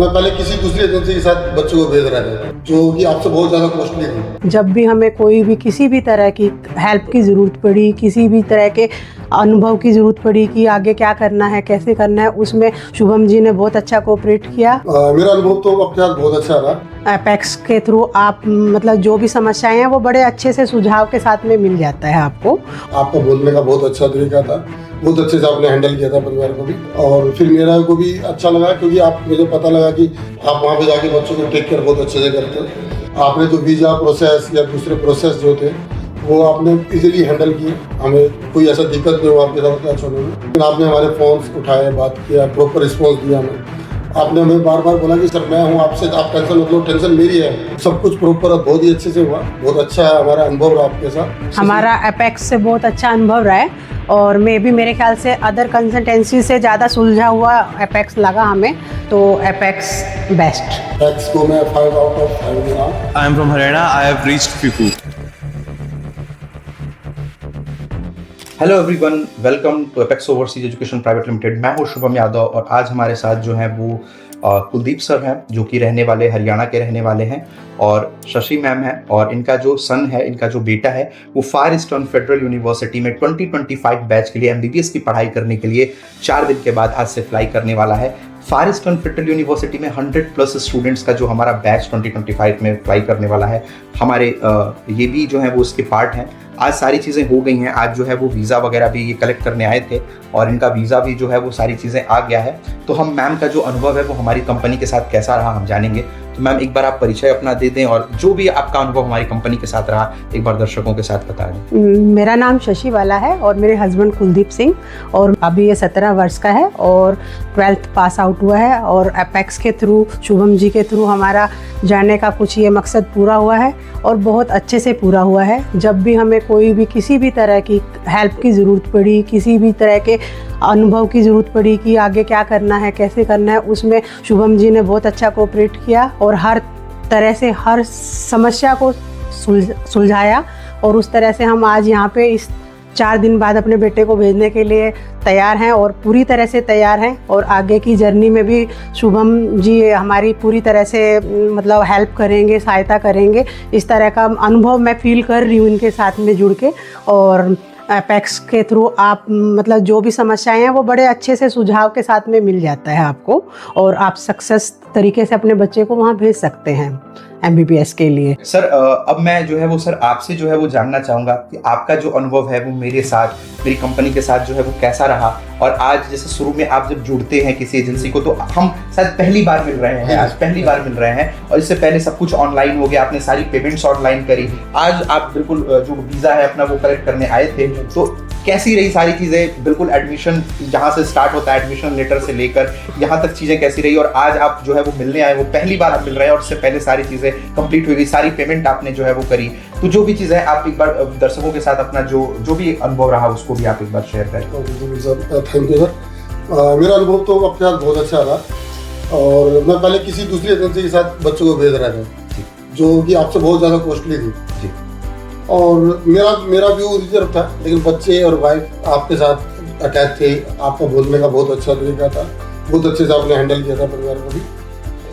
मैं पहले किसी दूसरी एजेंसी के साथ बच्चों को भेज रहा था जो कि आपसे बहुत ज़्यादा कॉस्टली थी। जब भी हमें कोई भी किसी भी तरह की हेल्प की ज़रूरत पड़ी, किसी भी तरह के अनुभव की ज़रूरत पड़ी कि आगे क्या करना है, कैसे करना है, उसमें शुभम जी ने बहुत अच्छा कोऑपरेट किया। मेरा अनुभव तो अपने साथ बहुत अच्छा रहा। एपेक्स के थ्रू आप मतलब जो भी समस्याएं हैं वो बड़े अच्छे से सुझाव के साथ में मिल जाता है आपको। आपका बोलने का बहुत अच्छा तरीका था, बहुत अच्छे से आपने हैंडल किया था परिवार को भी, और फिर मेरा को भी अच्छा लगा क्योंकि आप मुझे पता लगा कि आप वहाँ पे जाके बच्चों को टेक केयर बहुत अच्छे से करते हो। आपने जो वीज़ा प्रोसेस या दूसरे प्रोसेस जो थे वो आपने इजीली हैंडल किए, हमें कोई ऐसा दिक्कत नहीं हुआ आपके साथ अटैच होने में। लेकिन आपने हमारे फ़ोन्स उठाए, बात किया, प्रॉपर रिस्पॉन्स दिया हमें। आपने हमें बार बार बोला कि सर मैं हूँ आपसे, आप टेंशन मत लो, टेंशन मेरी है। सब कुछ प्रॉपर बहुत ही अच्छे से हुआ, बहुत अच्छा है हमारा अनुभव रहा आपके साथ। हमारा एपेक्स से बहुत अच्छा अनुभव रहा है और मेरे ख्याल से अदर कंसल्टेंसी से ज़्यादा सुलझा हुआ एपेक्स लगा हमें, तो एपेक्स बेस्ट। एपेक्स को मैं 5 आउट ऑफ 5 दे रहा हूँ। I am from Haryana. I have reached FIFU. Hello everyone, welcome to Apex Overseas Education Private Limited. मैं हूँ शुभम यादव और आज हमारे साथ जो हैं वो कुलदीप सर हैं जो कि रहने वाले हरियाणा के रहने वाले हैं, और शशि मैम है, और इनका जो सन है, इनका जो बेटा है वो फार ईस्टर्न फेडरल यूनिवर्सिटी में 2025 बैच के लिए एमबीबीएस की पढ़ाई करने के लिए 4 दिन के बाद आज से फ्लाई करने वाला है। फार ईस्टर्न फेडरल यूनिवर्सिटी में 100+ स्टूडेंट्स का जो हमारा बैच 2025 में फ्लाई करने वाला है, हमारे ये भी जो है वो उसके पार्ट हैं। आज सारी चीज़ें हो गई हैं, आज जो है वो वीज़ा वगैरह भी ये कलेक्ट करने आए थे और इनका वीज़ा भी जो है वो सारी चीज़ें आ गया है। तो हम मैम का जो अनुभव है वो हमारी कंपनी के साथ कैसा रहा हम जानेंगे। तो मैम एक बार आप परिचय अपना दे दें और जो भी आपका अनुभव हमारी कंपनी के साथ रहा एक बार दर्शकों के साथ बता दें। मेरा नाम शशि वाला है और मेरे हस्बैंड कुलदीप सिंह, और अभी ये 17 वर्ष का है और 12th पास आउट हुआ है, और एपेक्स के थ्रू, शुभम जी के थ्रू हमारा जाने का कुछ ये मकसद पूरा हुआ है और बहुत अच्छे से पूरा हुआ है। जब भी हमें कोई भी किसी भी तरह की हेल्प की ज़रूरत पड़ी, किसी भी तरह के अनुभव की ज़रूरत पड़ी कि आगे क्या करना है, कैसे करना है, उसमें शुभम जी ने बहुत अच्छा कोऑपरेट किया और हर तरह से हर समस्या को सुलझाया, और उस तरह से हम आज यहाँ पे इस 4 दिन बाद अपने बेटे को भेजने के लिए तैयार हैं और पूरी तरह से तैयार हैं, और आगे की जर्नी में भी शुभम जी हमारी पूरी तरह से मतलब हेल्प करेंगे, सहायता करेंगे। इस तरह का अनुभव मैं फील कर रही हूँ इनके साथ में जुड़ के। और एपेक्स के थ्रू आप मतलब जो भी समस्याएं हैं वो बड़े अच्छे से सुझाव के साथ में मिल जाता है आपको, और आप सक्सेस तरीके से अपने बच्चे को वहाँ भेज सकते हैं एमबीबीएस के लिए। सर अब मैं जो है वो सर आपसे जो है वो जानना चाहूँगा कि आपका जो अनुभव है वो मेरे साथ, मेरी कंपनी के साथ जो है वो कैसा रहा। और आज जैसे शुरू में आप जब जुड़ते हैं किसी एजेंसी को तो हम शायद पहली बार मिल रहे हैं, आज पहली बार मिल रहे हैं, और इससे पहले सब कुछ ऑनलाइन हो गया, आपने सारी पेमेंट्स ऑनलाइन करी। आज आप बिल्कुल जो वीज़ा है अपना वो कलेक्ट करने आए थे, तो कैसी रही सारी चीज़ें? बिल्कुल एडमिशन जहाँ से स्टार्ट होता है, एडमिशन लेटर से लेकर यहाँ तक चीज़ें कैसी रही? और आज आप जो है वो मिलने आए, वो पहली बार आप मिल रहे हैं और उससे पहले सारी चीज़ें कंप्लीट हो गई, सारी पेमेंट आपने जो है वो करी। तो जो भी चीज़ें आप एक बार दर्शकों के साथ अपना जो भी अनुभव रहा उसको भी आप एक बार शेयर करें। Thank you sir. मेरा अनुभव तो अपने साथ बहुत अच्छा रहा, और मैं पहले किसी दूसरी एजेंसी के साथ बच्चों को भेज रहा था जो कि आपसे बहुत ज़्यादा कॉस्टली थी जी। और मेरा व्यू रिजर्व था, लेकिन बच्चे और वाइफ आपके साथ अटैच थे। आपका बोलने का बहुत अच्छा तरीका था, बहुत अच्छे से आपने हैंडल किया था परिवार को भी,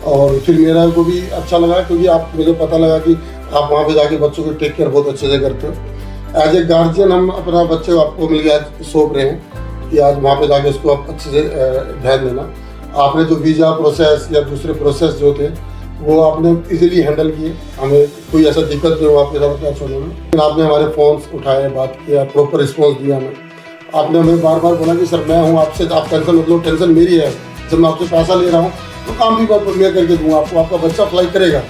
और फिर मेरा को भी अच्छा लगा क्योंकि आप मुझे पता लगा कि आप वहाँ पे जाके बच्चों को टेक केयर बहुत अच्छे से करते हो। एज ए गार्जियन हम अपना बच्चे को आपको मिल गया सौंप रहे हैं कि आज वहाँ पे जाके उसको आप अच्छे से ध्यान देना। आपने जो वीज़ा प्रोसेस या दूसरे प्रोसेस जो थे वो आपने इजीली हैंडल किए, हमें कोई ऐसा दिक्कत नहीं हुआ आपके साथ अटैच होने में। लेकिन आपने हमारे फ़ोन्स उठाए, बात किया, प्रॉपर रिस्पॉन्स दिया हमें। आपने हमें बार बार बोला कि सर मैं हूँ आपसे, आप टेंशन मत लो, टेंशन मेरी है। जब मैं आपसे पैसा ले रहा हूँ तो काम भी मैं करके दूँगा आपको, आपका बच्चा फ्लाई करेगा।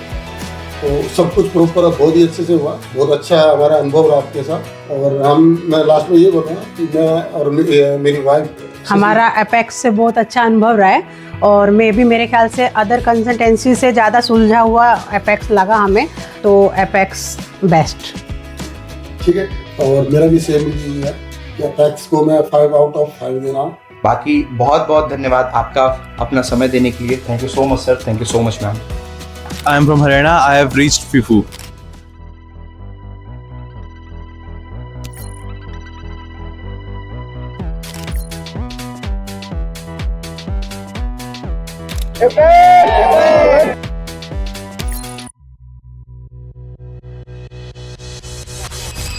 तो सब कुछ प्रॉपर बहुत ही अच्छे से हुआ, बहुत अच्छा है हमारा अनुभव रहा आपके साथ। और मैं लास्ट में ये बोलूँगा कि मैं और मेरी वाइफ, हमारा एपेक्स से बहुत अच्छा अनुभव रहा है और मेरे ख्याल से अदर कंसल्टेंसी से ज़्यादा सुलझा हुआ एपेक्स लगा हमें, तो एपेक्स बेस्ट। ठीक है, और मेरा भी सेम ही है कि एपेक्स को मैं 5 आउट ऑफ 5 दे रहा हूँ। बाकी बहुत बहुत धन्यवाद आपका अपना समय देने के लिए। Thank you so much sir, thank you so much ma'am. I am from Haryana. I have reached FIFU. Epic!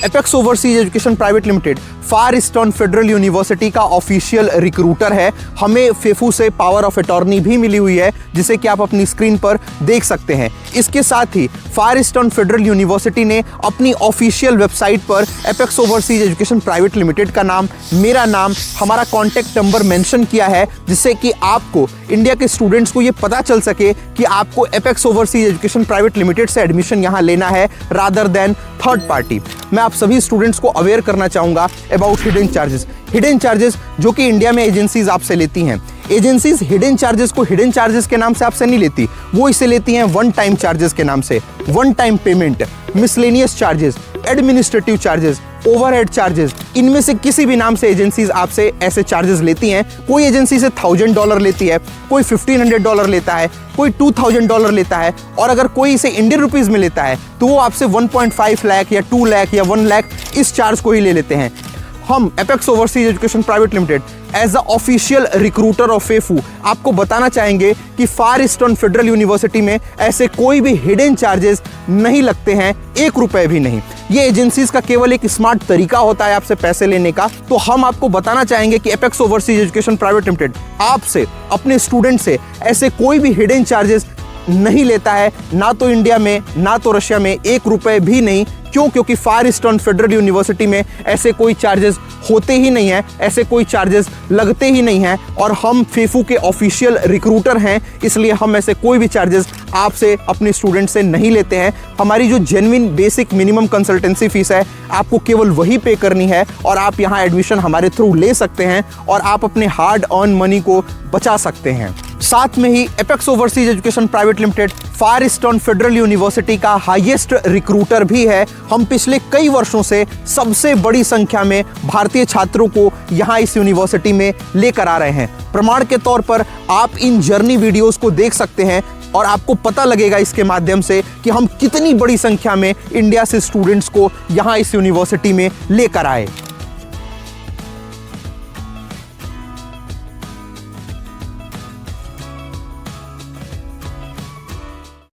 Apex Overseas Education Private Limited Far Eastern Federal University का ऑफिशियल रिक्रूटर है। हमें फेफू से power of attorney भी मिली हुई है, जिसे कि आप अपनी स्क्रीन पर देख सकते हैं। इसके साथ ही फार ईस्टर्न फेडरल यूनिवर्सिटी ने अपनी ऑफिशियल वेबसाइट पर apex Overseas Education Private limited का नाम, मेरा नाम, हमारा कॉन्टैक्ट नंबर मेंशन किया है, जिससे कि आपको, इंडिया के स्टूडेंट्स को ये पता चल सके कि आपको apex Overseas Education Private limited से एडमिशन यहाँ लेना है रादर देन थर्ड पार्टी। मैं आप सभी स्टूडेंट्स को अवेयर करना चाहूँगा about hidden charges. Hidden charges जो कि इंडिया में एजेंसीज आपसे लेती हैं, एजेंसीज हिडन चार्जेस को हिडन चार्जेस के नाम से आपसे नहीं लेती, वो इसे लेती हैं वन टाइम चार्जेस के नाम से। One time payment, miscellaneous charges, administrative charges, overhead charges, इनमें से किसी भी नाम से एजेंसीज आपसे ऐसे चार्जेस लेती हैं। कोई एजेंसी से $1000 लेती है, कोई $1500 लेता है, कोई $2000 लेता है, और अगर कोई इसे इंडियन रुपीस में लेता है तो वो आपसे 1.5 लाख या 2 लाख या 1 लाख इस चार्ज को ही ले लेते हैं। हम Apex Overseas Education Private Limited as a official recruiter of FEFU आपको बताना चाहेंगे कि फार ईस्टर्न फेडरल यूनिवर्सिटी में ऐसे कोई भी हिडन चार्जेस नहीं लगते हैं, ₹1 भी नहीं। ये एजेंसीज का केवल एक स्मार्ट तरीका होता है आपसे पैसे लेने का। तो हम आपको बताना चाहेंगे कि apex Overseas Education Private limited आपसे, अपने स्टूडेंट से ऐसे कोई भी हिडन चार्जेस नहीं लेता है, ना तो इंडिया में ना तो रशिया में, ₹1 भी नहीं। क्यों? क्योंकि फार ईस्टर्न फेडरल यूनिवर्सिटी में ऐसे कोई चार्जेस होते ही नहीं हैं, ऐसे कोई चार्जेस लगते ही नहीं हैं, और हम फेफू के ऑफिशियल रिक्रूटर हैं, इसलिए हम ऐसे कोई भी चार्जेस आपसे, अपने स्टूडेंट से नहीं लेते हैं। हमारी जो genuine basic minimum consultancy fees है, आपको केवल वही पे करनी है और आप यहाँ एडमिशन हमारे थ्रू ले सकते हैं और आप अपने हार्ड अर्न मनी को बचा सकते हैं। साथ में ही Apex Overseas Education Private Limited Far Eastern Federal University का हाईएस्ट रिक्रूटर भी है। हम पिछले कई वर्षों से सबसे बड़ी संख्या में भारतीय छात्रों को यहाँ इस यूनिवर्सिटी में लेकर आ रहे हैं। प्रमाण के तौर पर आप इन जर्नी वीडियोस को देख सकते हैं और आपको पता लगेगा इसके माध्यम से कि हम कितनी बड़ी संख्या में इंडिया से स्टूडेंट्स को यहाँ इस यूनिवर्सिटी में लेकर आए।